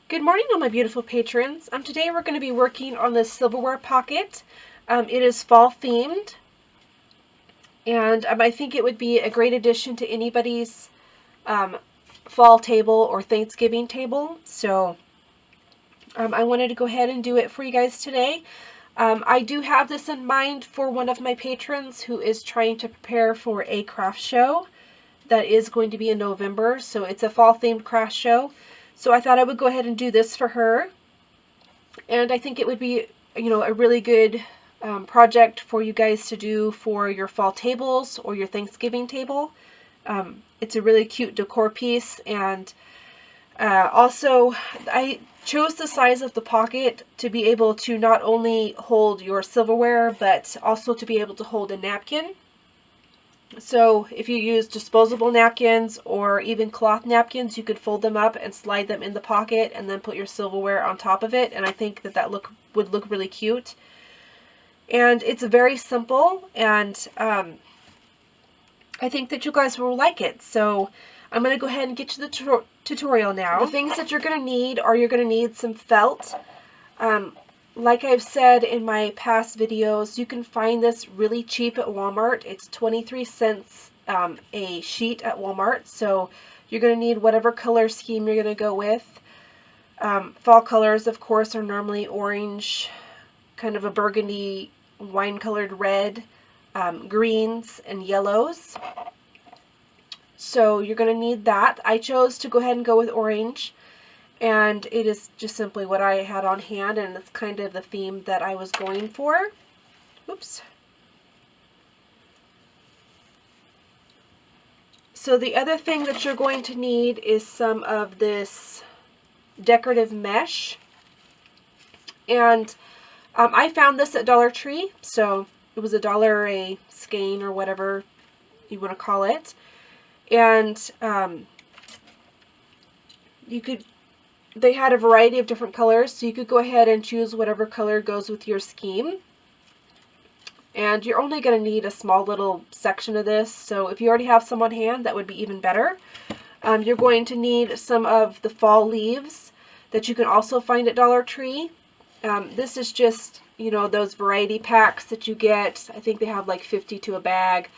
Good morning, all my beautiful patrons. Today we're going to be working on this silverware pocket. It is fall themed, and I think it would be a great addition to anybody's fall table or Thanksgiving table. So I wanted to go ahead and do it for you guys today. I do have this in mind for one of my patrons who is trying to prepare for a craft show that is going to be in November. So it's a fall themed craft show. So I thought I would go ahead and do this for her. And I think it would be, a really good project for you guys to do for your fall tables or your Thanksgiving table. It's a really cute decor piece, and also I chose the size of the pocket to be able to not only hold your silverware, but also to be able to hold a napkin. So if you use disposable napkins or even cloth napkins, you could fold them up and slide them in the pocket and then put your silverware on top of it. And I think that would look really cute. And it's very simple, and I think that you guys will like it. So I'm going to go ahead and get to the tutorial now. The things that you're going to need are you're going to need some felt. Like I've said in my past videos, you can find this really cheap at Walmart. It's 23 cents a sheet at Walmart. So you're going to need whatever color scheme you're going to go with. Fall colors, of course, are normally orange, kind of a burgundy, wine-colored red, greens, and yellows. So you're going to need that. I chose to go ahead and go with orange. And it is just simply what I had on hand, and it's kind of the theme that I was going for. Oops. So the other thing that you're going to need is some of this decorative mesh. And I found this at Dollar Tree, so it was $1 a skein or whatever you want to call it. And they had a variety of different colors, so you could go ahead and choose whatever color goes with your scheme. And you're only going to need a small little section of this, so if you already have some on hand, that would be even better. You're going to need some of the fall leaves that you can also find at Dollar Tree. This is just, those variety packs that you get. I think they have like 50 to a bag,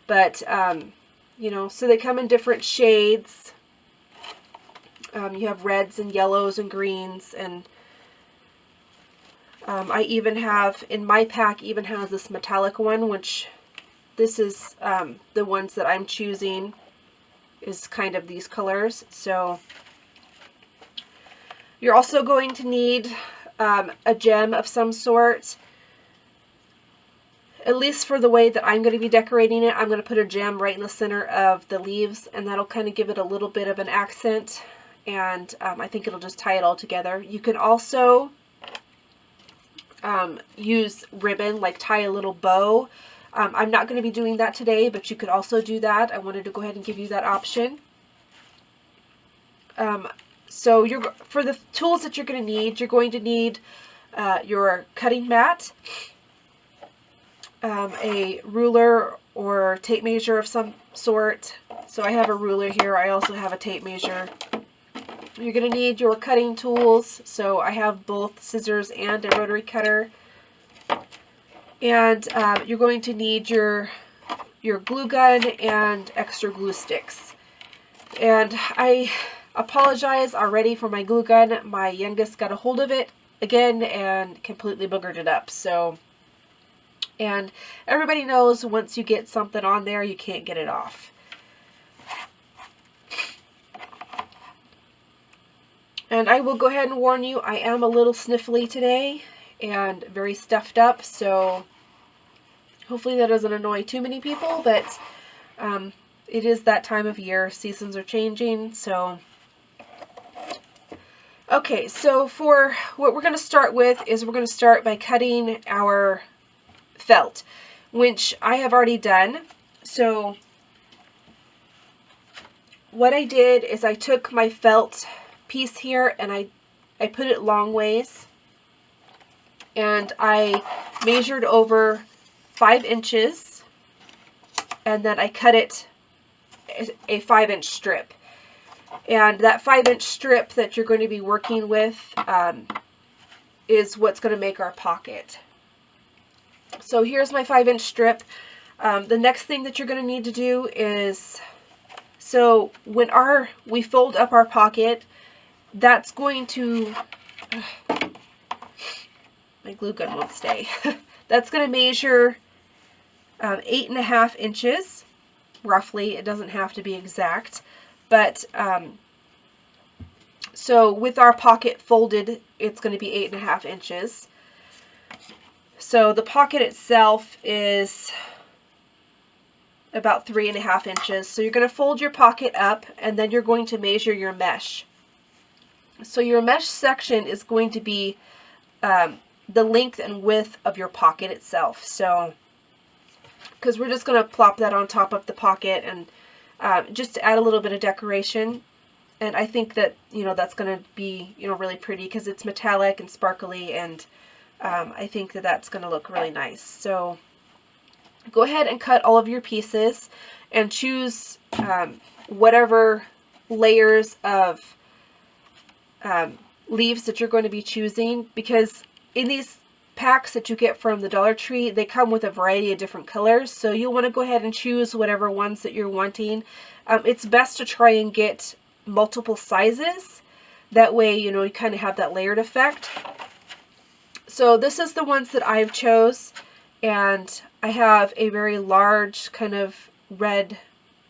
but, so they come in different shades. You have reds and yellows and greens, and I even have, in my pack, even has this metallic one, which this is the ones that I'm choosing is kind of these colors. So you're also going to need a gem of some sort. At least for the way that I'm going to be decorating it, I'm going to put a gem right in the center of the leaves, and that'll kind of give it a little bit of an accent. And I think it'll just tie it all together. You can also use ribbon, like tie a little bow. I'm not going to be doing that today, but you could also do that. I wanted to go ahead and give you that option. So for the tools that you're going to need your cutting mat, a ruler or tape measure of some sort. So I have a ruler here. I also have a tape measure. You're going to need your cutting tools, so I have both scissors and a rotary cutter. And you're going to need your glue gun and extra glue sticks. And I apologize already for my glue gun. My youngest got a hold of it again and completely boogered it up. And everybody knows once you get something on there, you can't get it off. And I will go ahead and warn you, I am a little sniffly today and very stuffed up, so hopefully that doesn't annoy too many people, but it is that time of year. Seasons are changing, so. Okay, so for what we're going to start with is we're going to start by cutting our felt, which I have already done. So what I did is I took my felt piece here and I put it long ways, and I measured over 5 inches, and then I cut it a 5-inch strip. And that 5-inch strip that you're going to be working with is what's going to make our pocket. So here's my 5-inch strip. The next thing that you're going to need to do is, so when we fold up our pocket, that's going to, my glue gun won't stay. That's going to measure 8.5 inches, roughly. It doesn't have to be exact, but so with our pocket folded, it's going to be 8.5 inches. So the pocket itself is about 3.5 inches. So you're going to fold your pocket up, and then you're going to measure your mesh. So your mesh section is going to be the length and width of your pocket itself. So, because we're just going to plop that on top of the pocket, and just to add a little bit of decoration. And I think that, that's going to be, really pretty because it's metallic and sparkly, and I think that that's going to look really nice. So go ahead and cut all of your pieces and choose whatever layers of leaves that you're going to be choosing, because in these packs that you get from the Dollar Tree, they come with a variety of different colors, so you'll want to go ahead and choose whatever ones that you're wanting. It's best to try and get multiple sizes, that way you kind of have that layered effect. So this is the ones that I've chose, and I have a very large kind of red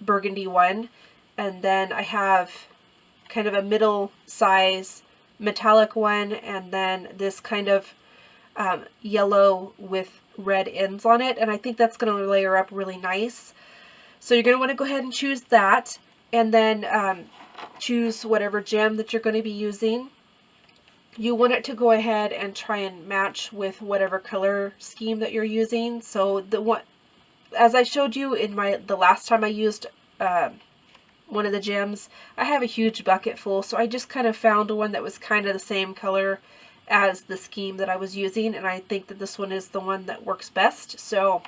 burgundy one, and then I have kind of a middle size metallic one, and then this kind of yellow with red ends on it, and I think that's going to layer up really nice. So you're going to want to go ahead and choose that, and then choose whatever gem that you're going to be using. You want it to go ahead and try and match with whatever color scheme that you're using. So as I showed you in the last time I used one of the gems, I have a huge bucket full, so I just kind of found one that was kind of the same color as the scheme that I was using, and I think that this one is the one that works best. So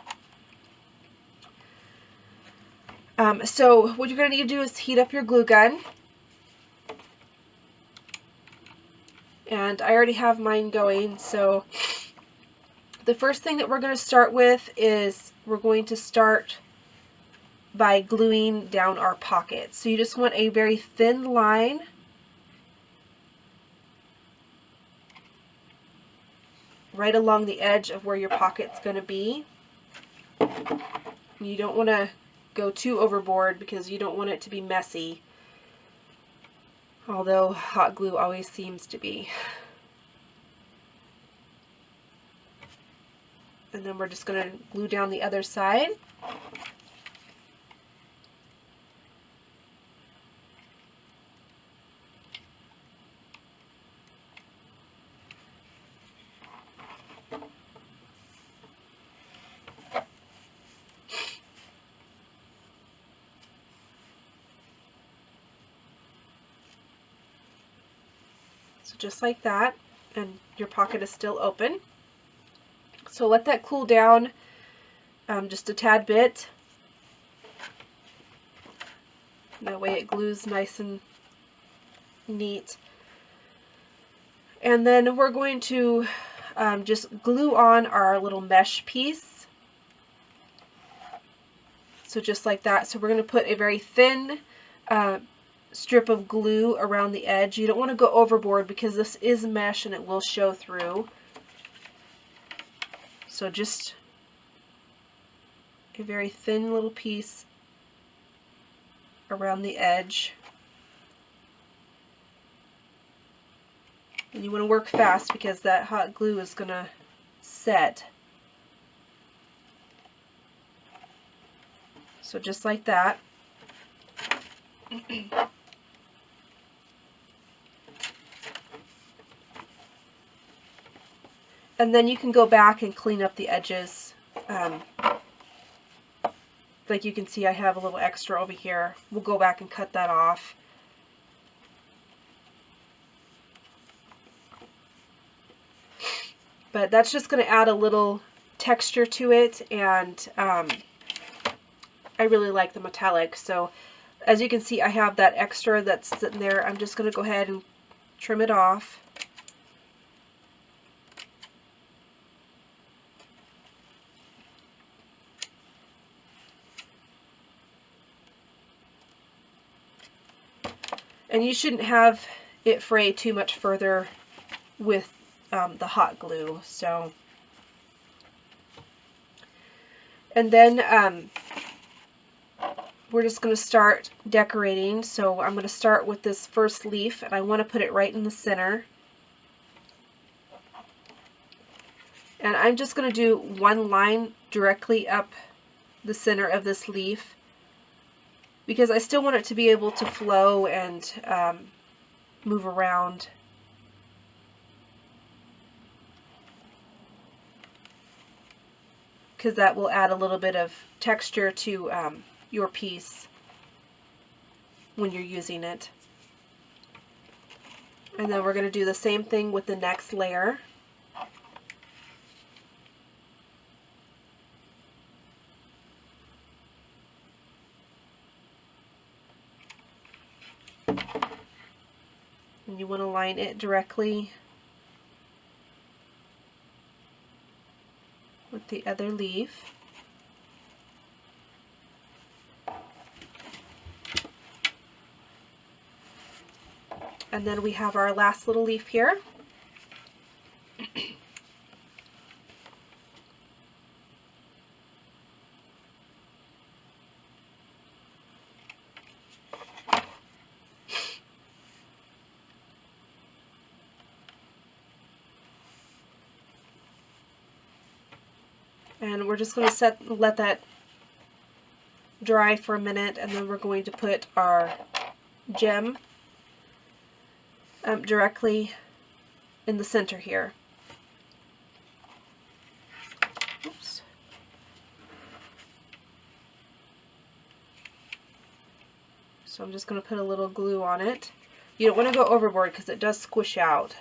so what you're going to need to do is heat up your glue gun. And I already have mine going, so the first thing that we're going to start with is we're going to start by gluing down our pocket. So you just want a very thin line right along the edge of where your pocket's going to be. You don't want to go too overboard because you don't want it to be messy, although hot glue always seems to be. And then we're just going to glue down the other side. So just like that, and your pocket is still open. So let that cool down just a tad bit. That way it glues nice and neat. And then we're going to just glue on our little mesh piece. So just like that. So we're going to put a very thin strip of glue around the edge. You don't want to go overboard because this is mesh and it will show through. So just a very thin little piece around the edge. And you want to work fast because that hot glue is going to set. So just like that. And then you can go back and clean up the edges. Like you can see, I have a little extra over here. We'll go back and cut that off. But that's just going to add a little texture to it, and I really like the metallic. So as you can see, I have that extra that's sitting there. I'm just going to go ahead and trim it off. And you shouldn't have it fray too much further with the hot glue. So, and then we're just going to start decorating. So I'm going to start with this first leaf, and I want to put it right in the center. And I'm just going to do one line directly up the center of this leaf, because I still want it to be able to flow and move around. Because that will add a little bit of texture to your piece when you're using it. And then we're going to do the same thing with the next layer. And you want to line it directly with the other leaf. And then we have our last little leaf here. And we're just going to let that dry for a minute, and then we're going to put our gem directly in the center here. Oops. So I'm just going to put a little glue on it. You don't want to go overboard because it does squish out.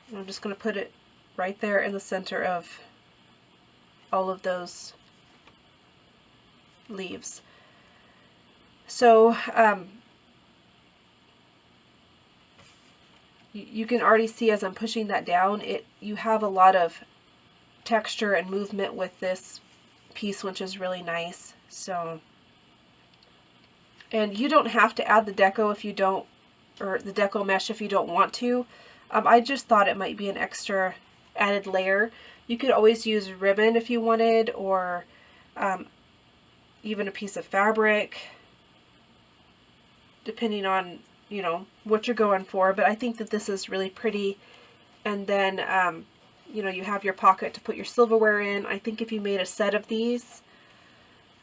And I'm just going to put it right there in the center of all of those leaves. So you can already see as I'm pushing that down, you have a lot of texture and movement with this piece, which is really nice. So, and you don't have to add the deco if you don't, or the deco mesh if you don't want to. I just thought it might be an extra added layer. You could always use ribbon if you wanted, or even a piece of fabric, depending on, you know, what you're going for. But I think that this is really pretty. And then, you know, you have your pocket to put your silverware in. I think if you made a set of these,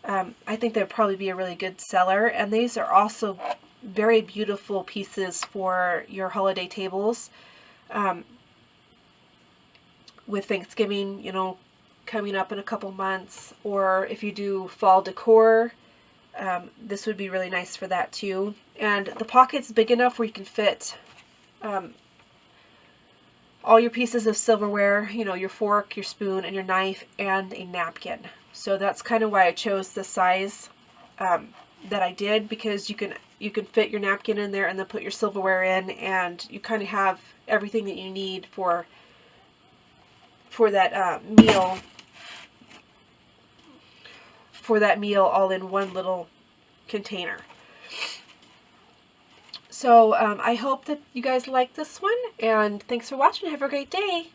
I think they'd probably be a really good seller. And these are also very beautiful pieces for your holiday tables. With Thanksgiving, you know, coming up in a couple months, or if you do fall decor, this would be really nice for that too. And the pocket's big enough where you can fit all your pieces of silverware, you know, your fork, your spoon, and your knife, and a napkin. So that's kind of why I chose the size that I did, because you can fit your napkin in there and then put your silverware in, and you kind of have everything that you need for that meal all in one little container. So I hope that you guys like this one, and thanks for watching. Have a great day.